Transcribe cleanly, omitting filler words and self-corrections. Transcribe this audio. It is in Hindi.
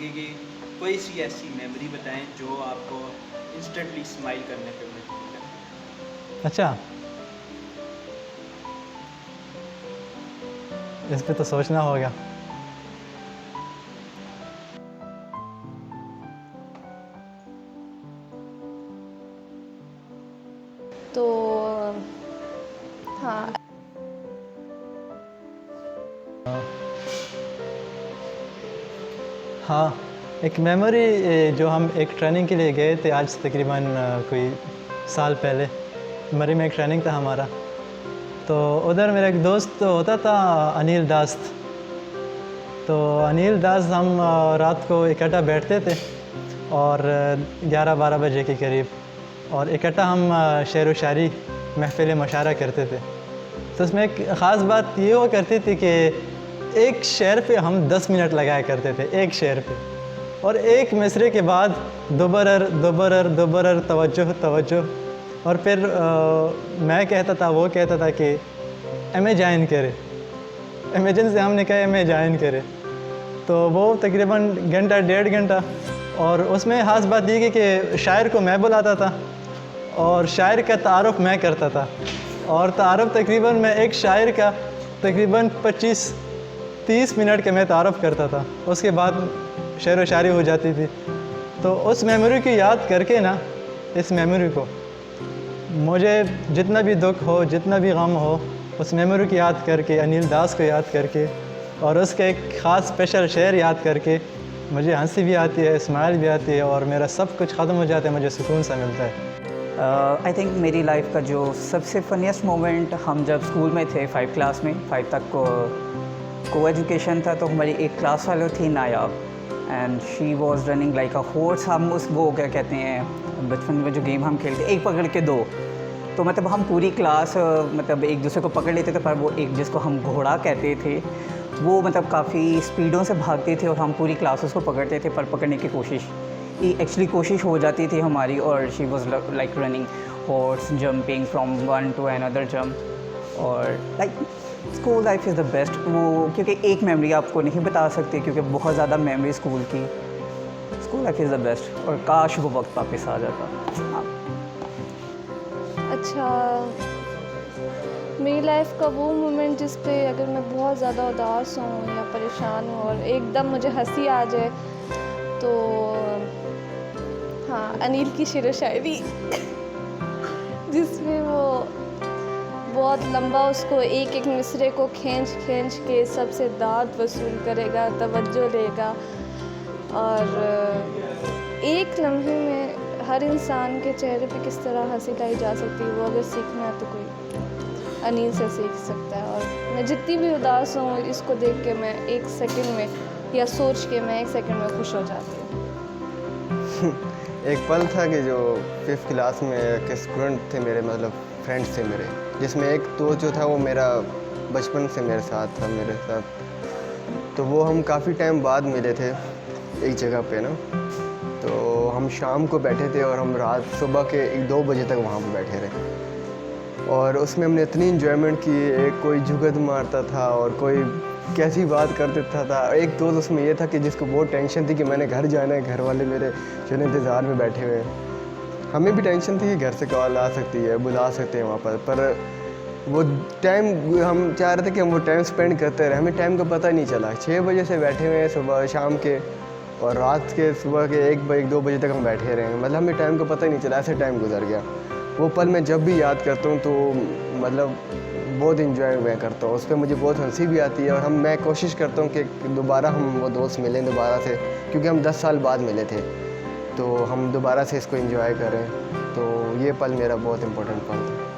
कि कोई सी ऐसी मेमोरी बताएं जो आपको इंस्टेंटली स्माइल करने पे मजबूर करती है। अच्छा, इस पे तो सोचना होगा। तो हाँ, हाँ, एक मेमोरी जो हम एक ट्रेनिंग के लिए गए थे आज तकरीबन कोई साल पहले। मरी में एक ट्रेनिंग था हमारा, तो उधर मेरा एक दोस्त होता था अनिल दास। तो अनिल दास हम रात को इकट्ठा बैठते थे और 11-12 बजे के करीब, और इकट्ठा हम शेर व शायरी महफ़िल मुशायरा करते थे। तो उसमें एक ख़ास बात ये हुआ करती थी कि एक शेर पे हम 10 मिनट लगाया करते थे, एक शेर पे, और एक मिसरे के बाद दुबरर दुबरर दुबरर तवज्जो तवज्जो, और फिर मैं कहता था, वो कहता था कि एमे जॉइन करे, इमेजिन से हमने कहा एमे जॉइन करे। तो वो तकरीबन घंटा 1.5 घंटा, और उसमें ख़ास बात ये कि शायर को मैं बुलाता था और शायर का तारुफ़ मैं करता था, और तारुफ़ तकरीबन मैं एक शायर का तकरीबन 25-30 मिनट का मैं तारुफ़ करता था। उसके बाद शेर व शायरी हो जाती थी। तो उस मेमोरी की याद करके ना, इस मेमोरी को, मुझे जितना भी दुख हो, जितना भी गम हो, उस मेमोरी की याद करके, अनिल दास को याद करके, और उसका एक ख़ास स्पेशल शेर याद करके मुझे हंसी भी आती है, स्माइल भी आती है, और मेरा सब कुछ ख़त्म हो जाता है, मुझे सुकून सा मिलता है। आई थिंक मेरी लाइफ का जो सबसे फनीस्ट मोमेंट, हम जब स्कूल में थे 5 क्लास में, 5 तक को एजुकेशन था, तो हमारी एक क्लास वाली थी Nayab, and she was running like a horse. हम उस वो क्या कहते हैं बचपन में जो गेम हम खेलते, एक पकड़ के दो, तो मतलब हम पूरी क्लास मतलब एक दूसरे को पकड़ लेते थे, पर वो एक जिसको हम घोड़ा कहते थे, वो मतलब काफ़ी स्पीडों से भागते थे और हम पूरी क्लास उसको पकड़ते थे, पर पकड़ने की एक्चुअली कोशिश हो जाती थी हमारी, और she was like running horse, jumping from one to another jump, और like school life is the best. वो क्योंकि एक मेमोरी आपको नहीं बता सकते, क्योंकि बहुत ज़्यादा मेमोरी स्कूल की। School life is the best, और काश वो वक्त वापस आ जाता। अच्छा, मेरी लाइफ का वो मोमेंट जिस पे अगर मैं बहुत ज़्यादा उदास हूँ या परेशान हूँ और एकदम मुझे हंसी आ जाए, तो हाँ, अनिल की शेर व शायरी जिसमें वो बहुत लंबा उसको एक एक मिसरे को खींच खींच के सबसे दाद वसूल करेगा, तवज्जो लेगा, और एक लम्हे में हर इंसान के चेहरे पे किस तरह हंसी लाई जा सकती है, वो अगर सीखना है तो कोई अनिल से सीख सकता है। और मैं जितनी भी उदास हूँ, इसको देख के मैं 1 सेकंड में, या सोच के मैं 1 सेकंड में खुश हो जाती हूँ। एक पल था कि जो 5th क्लास में के स्टूडेंट थे मेरे, मतलब फ्रेंड्स थे मेरे, जिसमें एक तो जो था वो मेरा बचपन से मेरे साथ था, मेरे साथ। तो वो हम काफ़ी टाइम बाद मिले थे एक जगह पे ना, तो हम शाम को बैठे थे और हम रात सुबह के 1-2 बजे तक वहाँ पे बैठे रहे, और उसमें हमने इतनी इन्जॉयमेंट की। एक कोई जुगत मारता था और कोई कैसी बात कर देता था। एक दोस्त उसमें ये था कि जिसको बहुत टेंशन थी कि मैंने घर जाना है, घर वाले मेरे जो इंतज़ार में बैठे हुए हैं। हमें भी टेंशन थी कि घर से कॉल आ सकती है, बुला सकते हैं वहाँ पर वो टाइम हम चाह रहे थे कि हम वो टाइम स्पेंड करते रहे। हमें टाइम का पता नहीं चला, 6 बजे से बैठे हुए हैं सुबह शाम के, और रात के सुबह के 1-2 बजे तक हम बैठे रहे हैं। मतलब हमें टाइम का पता ही नहीं चला, ऐसे टाइम गुजर गया। वो पल मैं जब भी याद करता हूँ तो मतलब बहुत इन्जॉय मैं करता हूँ, उस पर मुझे बहुत हंसी भी आती है, और मैं कोशिश करता हूँ कि दोबारा हम वो दोस्त मिलें दोबारा से, क्योंकि हम 10 साल बाद मिले थे, तो हम दोबारा से इसको एंजॉय करें। तो ये पल मेरा बहुत इम्पोर्टेंट पल था।